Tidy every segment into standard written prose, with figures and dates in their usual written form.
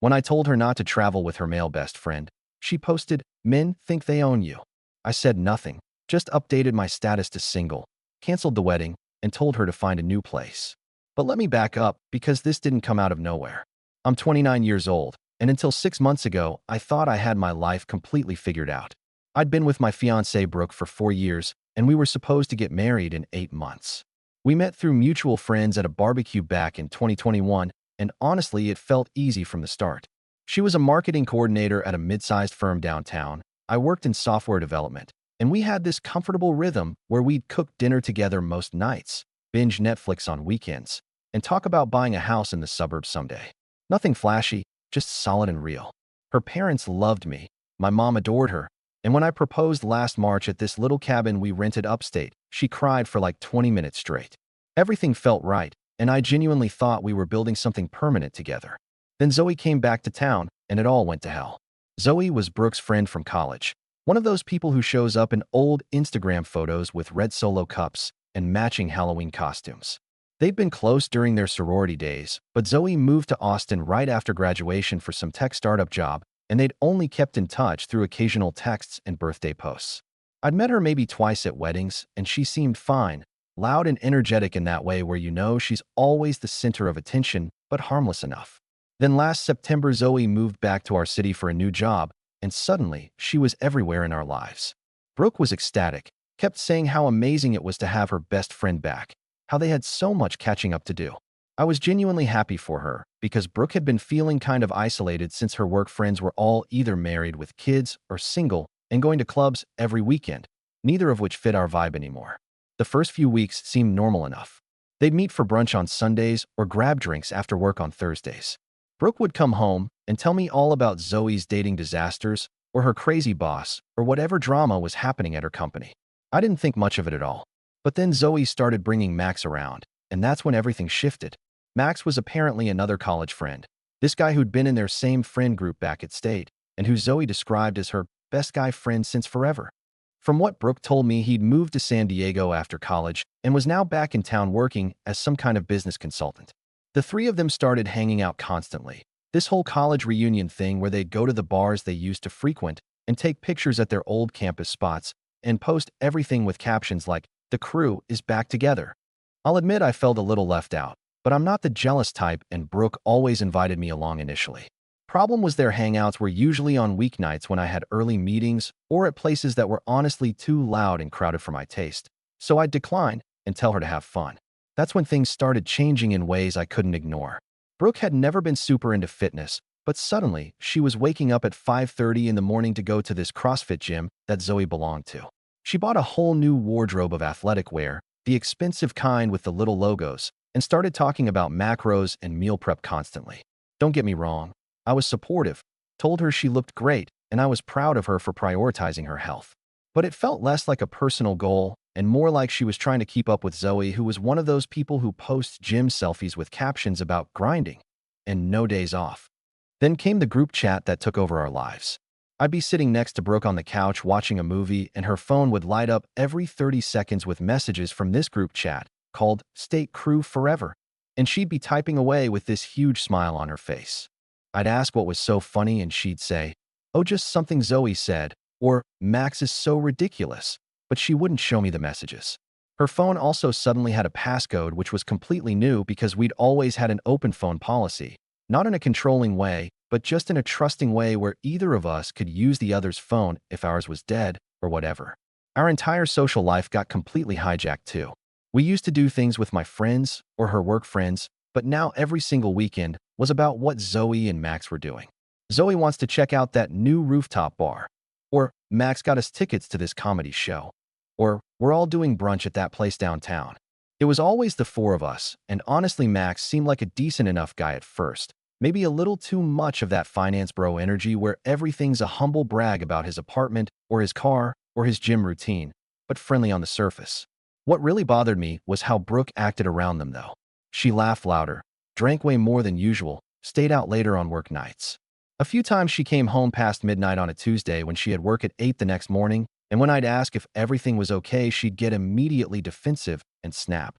When I told her not to travel with her male best friend, she posted, "Men think they own you." I said nothing, just updated my status to single, canceled the wedding, and told her to find a new place. But let me back up, because this didn't come out of nowhere. I'm 29 years old, and until 6 months ago, I thought I had my life completely figured out. I'd been with my fiancée Brooke for 4 years, and we were supposed to get married in 8 months. We met through mutual friends at a barbecue back in 2021, and honestly, it felt easy from the start. She was a marketing coordinator at a mid-sized firm downtown. I worked in software development, and we had this comfortable rhythm where we'd cook dinner together most nights, binge Netflix on weekends, and talk about buying a house in the suburbs someday. Nothing flashy, just solid and real. Her parents loved me. My mom adored her. And when I proposed last March at this little cabin we rented upstate, she cried for like 20 minutes straight. Everything felt right, and I genuinely thought we were building something permanent together. Then Zoe came back to town, and it all went to hell. Zoe was Brooke's friend from college, one of those people who shows up in old Instagram photos with red Solo cups and matching Halloween costumes. They'd been close during their sorority days, but Zoe moved to Austin right after graduation for some tech startup job, and they'd only kept in touch through occasional texts and birthday posts. I'd met her maybe twice at weddings, and she seemed fine, loud and energetic in that way where you know she's always the center of attention, but harmless enough. Then last September, Zoe moved back to our city for a new job, and suddenly, she was everywhere in our lives. Brooke was ecstatic, kept saying how amazing it was to have her best friend back, how they had so much catching up to do. I was genuinely happy for her, because Brooke had been feeling kind of isolated since her work friends were all either married with kids or single and going to clubs every weekend, neither of which fit our vibe anymore. The first few weeks seemed normal enough. They'd meet for brunch on Sundays or grab drinks after work on Thursdays. Brooke would come home and tell me all about Zoe's dating disasters or her crazy boss or whatever drama was happening at her company. I didn't think much of it at all. But then Zoe started bringing Max around, and that's when everything shifted. Max was apparently another college friend, this guy who'd been in their same friend group back at State, and who Zoe described as her best guy friend since forever. From what Brooke told me, he'd moved to San Diego after college and was now back in town working as some kind of business consultant. The three of them started hanging out constantly. This whole college reunion thing where they'd go to the bars they used to frequent and take pictures at their old campus spots and post everything with captions like, "The crew is back together." I'll admit I felt a little left out, but I'm not the jealous type, and Brooke always invited me along initially. Problem was their hangouts were usually on weeknights when I had early meetings or at places that were honestly too loud and crowded for my taste, so I'd decline and tell her to have fun. That's when things started changing in ways I couldn't ignore. Brooke had never been super into fitness, but suddenly she was waking up at 5:30 in the morning to go to this CrossFit gym that Zoe belonged to. She bought a whole new wardrobe of athletic wear, the expensive kind with the little logos, and started talking about macros and meal prep constantly. Don't get me wrong, I was supportive, told her she looked great, and I was proud of her for prioritizing her health. But it felt less like a personal goal and more like she was trying to keep up with Zoe, who was one of those people who post gym selfies with captions about grinding and no days off. Then came the group chat that took over our lives. I'd be sitting next to Brooke on the couch watching a movie, and her phone would light up every 30 seconds with messages from this group chat called State Crew Forever, and she'd be typing away with this huge smile on her face. I'd ask what was so funny, and she'd say, "Oh, just something Zoe said," or "Max is so ridiculous," but she wouldn't show me the messages. Her phone also suddenly had a passcode, which was completely new because we'd always had an open phone policy, not in a controlling way, but just in a trusting way where either of us could use the other's phone if ours was dead or whatever. Our entire social life got completely hijacked too. We used to do things with my friends or her work friends, but now every single weekend was about what Zoe and Max were doing. Zoe wants to check out that new rooftop bar, or Max got us tickets to this comedy show, or we're all doing brunch at that place downtown. It was always the four of us, and honestly Max seemed like a decent enough guy at first. Maybe a little too much of that finance bro energy where everything's a humble brag about his apartment or his car or his gym routine, but friendly on the surface. What really bothered me was how Brooke acted around them though. She laughed louder, drank way more than usual, stayed out later on work nights. A few times she came home past midnight on a Tuesday when she had work at 8 the next morning, and when I'd ask if everything was okay, she'd get immediately defensive and snap.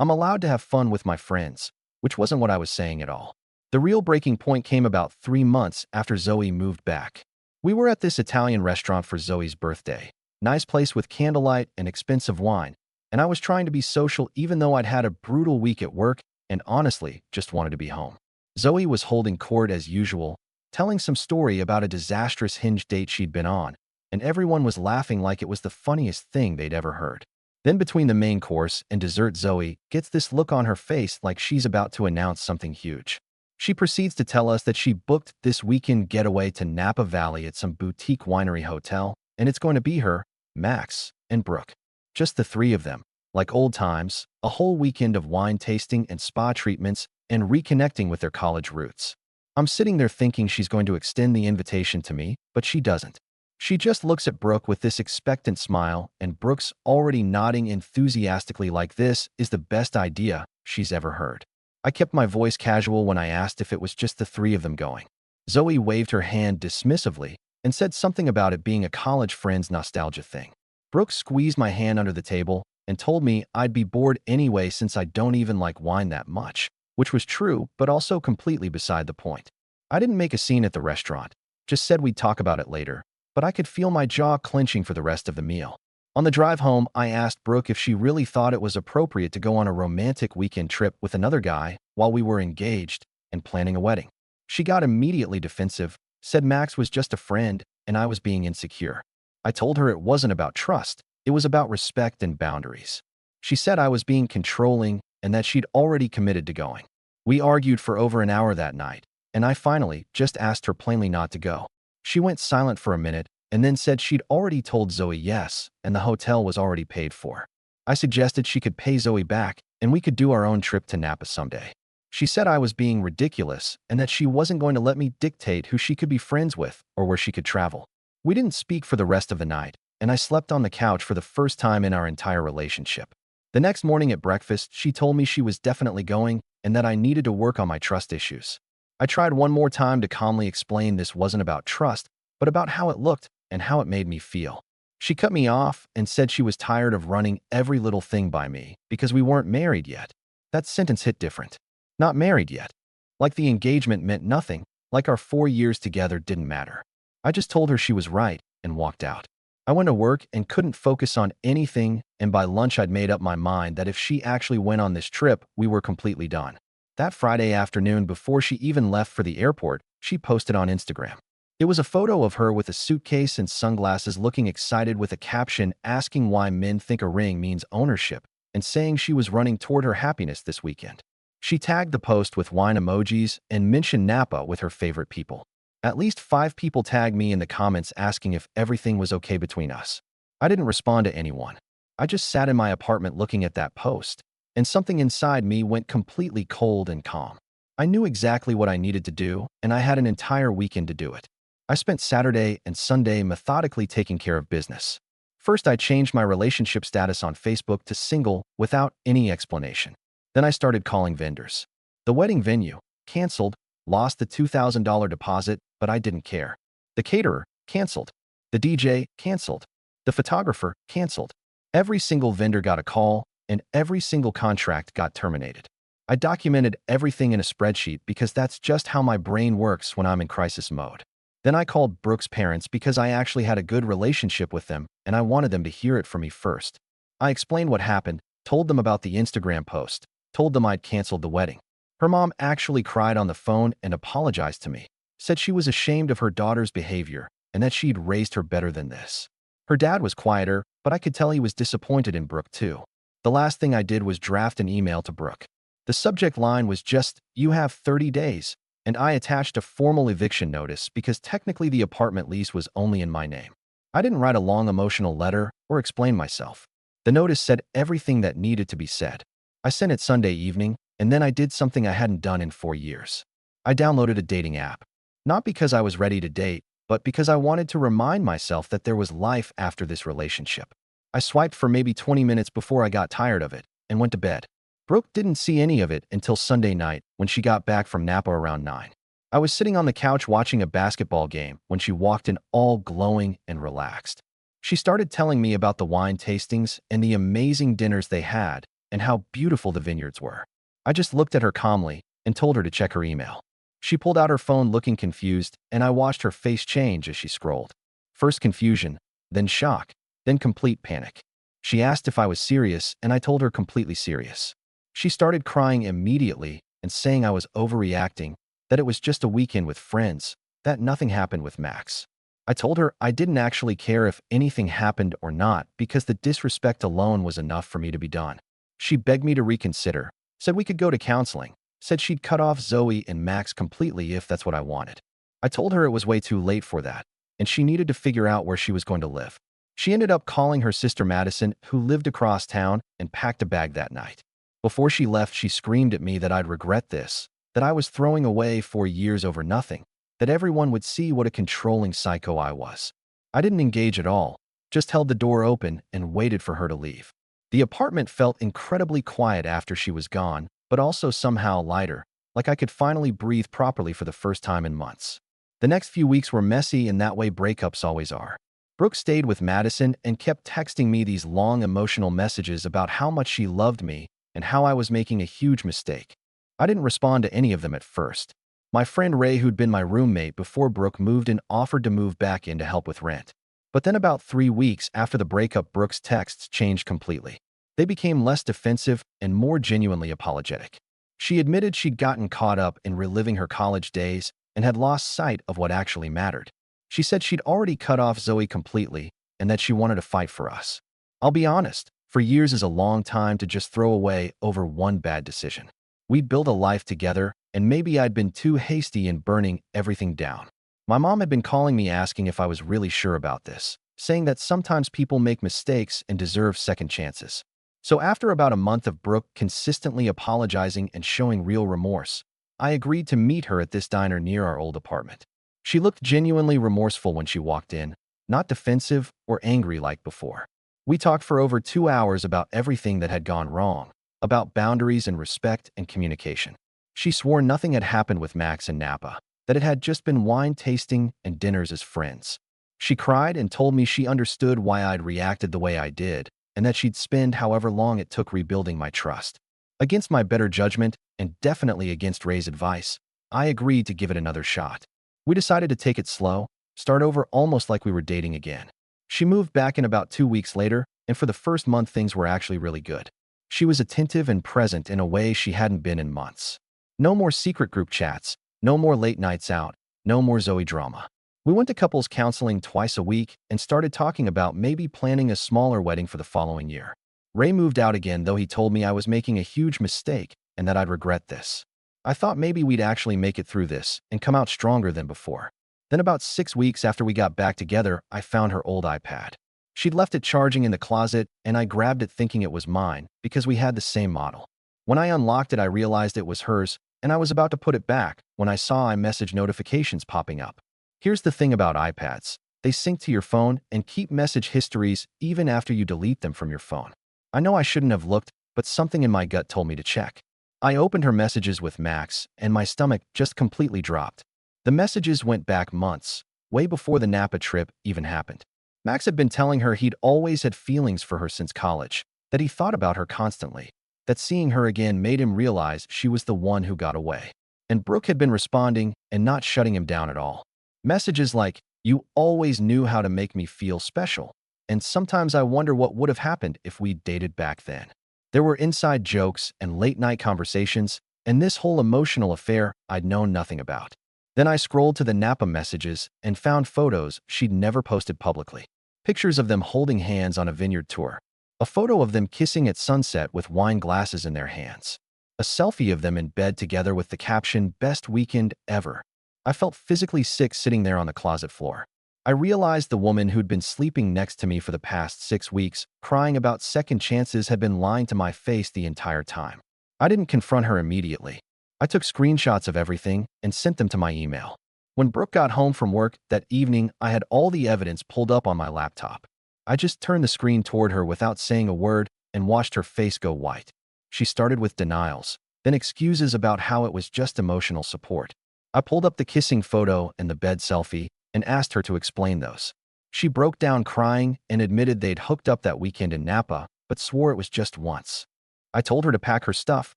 I'm allowed to have fun with my friends, which wasn't what I was saying at all. The real breaking point came about 3 months after Zoe moved back. We were at this Italian restaurant for Zoe's birthday. Nice place with candlelight and expensive wine, and I was trying to be social even though I'd had a brutal week at work and honestly just wanted to be home. Zoe was holding court as usual, telling some story about a disastrous Hinge date she'd been on, and everyone was laughing like it was the funniest thing they'd ever heard. Then between the main course and dessert, Zoe gets this look on her face like she's about to announce something huge. She proceeds to tell us that she booked this weekend getaway to Napa Valley at some boutique winery hotel, and it's going to be her, Max, and Brooke. Just the three of them, like old times, a whole weekend of wine tasting and spa treatments and reconnecting with their college roots. I'm sitting there thinking she's going to extend the invitation to me, but she doesn't. She just looks at Brooke with this expectant smile, and Brooke's already nodding enthusiastically like this is the best idea she's ever heard. I kept my voice casual when I asked if it was just the three of them going. Zoe waved her hand dismissively and said something about it being a college friend's nostalgia thing. Brooke squeezed my hand under the table and told me I'd be bored anyway since I don't even like wine that much, which was true, but also completely beside the point. I didn't make a scene at the restaurant, just said we'd talk about it later, but I could feel my jaw clenching for the rest of the meal. On the drive home, I asked Brooke if she really thought it was appropriate to go on a romantic weekend trip with another guy while we were engaged and planning a wedding. She got immediately defensive, said Max was just a friend and I was being insecure. I told her it wasn't about trust, it was about respect and boundaries. She said I was being controlling and that she'd already committed to going. We argued for over an hour that night, and I finally just asked her plainly not to go. She went silent for a minute and then said she'd already told Zoe yes, and the hotel was already paid for. I suggested she could pay Zoe back and we could do our own trip to Napa someday. She said I was being ridiculous and that she wasn't going to let me dictate who she could be friends with or where she could travel. We didn't speak for the rest of the night, and I slept on the couch for the first time in our entire relationship. The next morning at breakfast, she told me she was definitely going and that I needed to work on my trust issues. I tried one more time to calmly explain this wasn't about trust, but about how it looked and how it made me feel. She cut me off and said she was tired of running every little thing by me because we weren't married yet. That sentence hit different. Not married yet. Like the engagement meant nothing, like our 4 years together didn't matter. I just told her she was right and walked out. I went to work and couldn't focus on anything, and by lunch I'd made up my mind that if she actually went on this trip, we were completely done. That Friday afternoon, before she even left for the airport, she posted on Instagram. It was a photo of her with a suitcase and sunglasses looking excited with a caption asking why men think a ring means ownership and saying she was running toward her happiness this weekend. She tagged the post with wine emojis and mentioned Napa with her favorite people. At least 5 people tagged me in the comments asking if everything was okay between us. I didn't respond to anyone. I just sat in my apartment looking at that post, and something inside me went completely cold and calm. I knew exactly what I needed to do, and I had an entire weekend to do it. I spent Saturday and Sunday methodically taking care of business. First, I changed my relationship status on Facebook to single without any explanation. Then I started calling vendors. The wedding venue, canceled, lost the $2,000 deposit, but I didn't care. The caterer, canceled. The DJ, canceled. The photographer, canceled. Every single vendor got a call, and every single contract got terminated. I documented everything in a spreadsheet because that's just how my brain works when I'm in crisis mode. Then I called Brooke's parents because I actually had a good relationship with them and I wanted them to hear it from me first. I explained what happened, told them about the Instagram post, told them I'd canceled the wedding. Her mom actually cried on the phone and apologized to me, said she was ashamed of her daughter's behavior and that she'd raised her better than this. Her dad was quieter, but I could tell he was disappointed in Brooke too. The last thing I did was draft an email to Brooke. The subject line was just, "You have 30 days." And I attached a formal eviction notice because technically the apartment lease was only in my name. I didn't write a long emotional letter or explain myself. The notice said everything that needed to be said. I sent it Sunday evening, and then I did something I hadn't done in 4 years. I downloaded a dating app. Not because I was ready to date, but because I wanted to remind myself that there was life after this relationship. I swiped for maybe 20 minutes before I got tired of it and went to bed. Brooke didn't see any of it until Sunday night when she got back from Napa around 9. I was sitting on the couch watching a basketball game when she walked in all glowing and relaxed. She started telling me about the wine tastings and the amazing dinners they had and how beautiful the vineyards were. I just looked at her calmly and told her to check her email. She pulled out her phone looking confused, and I watched her face change as she scrolled. First confusion, then shock, then complete panic. She asked if I was serious, and I told her completely serious. She started crying immediately and saying I was overreacting, that it was just a weekend with friends, that nothing happened with Max. I told her I didn't actually care if anything happened or not because the disrespect alone was enough for me to be done. She begged me to reconsider, said we could go to counseling, said she'd cut off Zoe and Max completely if that's what I wanted. I told her it was way too late for that, and she needed to figure out where she was going to live. She ended up calling her sister Madison, who lived across town, and packed a bag that night. Before she left, she screamed at me that I'd regret this, that I was throwing away 4 years over nothing, that everyone would see what a controlling psycho I was. I didn't engage at all, just held the door open and waited for her to leave. The apartment felt incredibly quiet after she was gone, but also somehow lighter, like I could finally breathe properly for the first time in months. The next few weeks were messy, and that way breakups always are. Brooke stayed with Madison and kept texting me these long emotional messages about how much she loved me and how I was making a huge mistake. I didn't respond to any of them at first. My friend Ray, who'd been my roommate before Brooke moved in, offered to move back in to help with rent. But then about 3 weeks after the breakup, Brooke's texts changed completely. They became less defensive and more genuinely apologetic. She admitted she'd gotten caught up in reliving her college days and had lost sight of what actually mattered. She said she'd already cut off Zoe completely and that she wanted to fight for us. I'll be honest, for years is a long time to just throw away over one bad decision. We'd built a life together, and maybe I'd been too hasty in burning everything down. My mom had been calling me asking if I was really sure about this, saying that sometimes people make mistakes and deserve second chances. So after about a month of Brooke consistently apologizing and showing real remorse, I agreed to meet her at this diner near our old apartment. She looked genuinely remorseful when she walked in, not defensive or angry like before. We talked for over 2 hours about everything that had gone wrong, about boundaries and respect and communication. She swore nothing had happened with Max and Napa, that it had just been wine tasting and dinners as friends. She cried and told me she understood why I'd reacted the way I did, and that she'd spend however long it took rebuilding my trust. Against my better judgment, and definitely against Ray's advice, I agreed to give it another shot. We decided to take it slow, start over almost like we were dating again. She moved back in about 2 weeks later, and for the first month things were actually really good. She was attentive and present in a way she hadn't been in months. No more secret group chats, no more late nights out, no more Zoe drama. We went to couples counseling twice a week and started talking about maybe planning a smaller wedding for the following year. Ray moved out again, though he told me I was making a huge mistake and that I'd regret this. I thought maybe we'd actually make it through this and come out stronger than before. Then about 6 weeks after we got back together, I found her old iPad. She'd left it charging in the closet, and I grabbed it thinking it was mine because we had the same model. When I unlocked it, I realized it was hers, and I was about to put it back when I saw iMessage notifications popping up. Here's the thing about iPads. They sync to your phone and keep message histories even after you delete them from your phone. I know I shouldn't have looked, but something in my gut told me to check. I opened her messages with Max, and my stomach just completely dropped. The messages went back months, way before the Napa trip even happened. Max had been telling her he'd always had feelings for her since college, that he thought about her constantly, that seeing her again made him realize she was the one who got away. And Brooke had been responding and not shutting him down at all. Messages like, "You always knew how to make me feel special," and "Sometimes I wonder what would have happened if we'd dated back then." There were inside jokes and late-night conversations, and this whole emotional affair I'd known nothing about. Then I scrolled to the Napa messages and found photos she'd never posted publicly. Pictures of them holding hands on a vineyard tour. A photo of them kissing at sunset with wine glasses in their hands. A selfie of them in bed together with the caption, "Best weekend ever." I felt physically sick sitting there on the closet floor. I realized the woman who'd been sleeping next to me for the past 6 weeks, crying about second chances, had been lying to my face the entire time. I didn't confront her immediately. I took screenshots of everything and sent them to my email. When Brooke got home from work that evening, I had all the evidence pulled up on my laptop. I just turned the screen toward her without saying a word and watched her face go white. She started with denials, then excuses about how it was just emotional support. I pulled up the kissing photo and the bed selfie and asked her to explain those. She broke down crying and admitted they'd hooked up that weekend in Napa, but swore it was just once. I told her to pack her stuff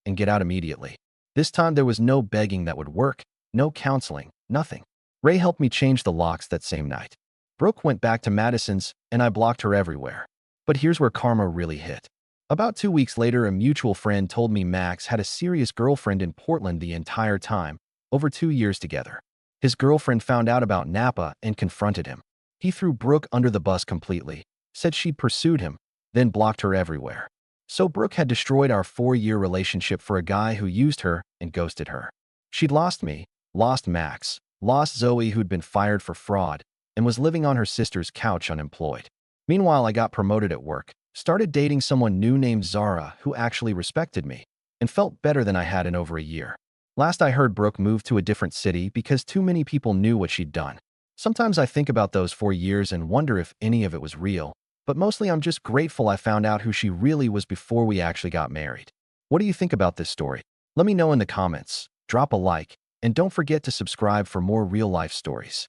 and get out immediately. This time there was no begging that would work, No counseling, nothing. Ray helped me change the locks that same night. Brooke went back to Madison's, and I blocked her everywhere. But here's where karma really hit. About 2 weeks later, a mutual friend told me Max had a serious girlfriend in Portland the entire time, over 2 years together. His girlfriend found out about Napa and confronted him. He threw Brooke under the bus completely, said she'd pursued him, then blocked her everywhere. So Brooke had destroyed our 4-year relationship for a guy who used her and ghosted her. She'd lost me, lost Max, lost Zoe, who'd been fired for fraud, and was living on her sister's couch unemployed. Meanwhile, I got promoted at work, started dating someone new named Zara who actually respected me, and felt better than I had in over a year. Last I heard, Brooke moved to a different city because too many people knew what she'd done. Sometimes I think about those 4 years and wonder if any of it was real, but mostly I'm just grateful I found out who she really was before we actually got married. What do you think about this story? Let me know in the comments, drop a like, and don't forget to subscribe for more real-life stories.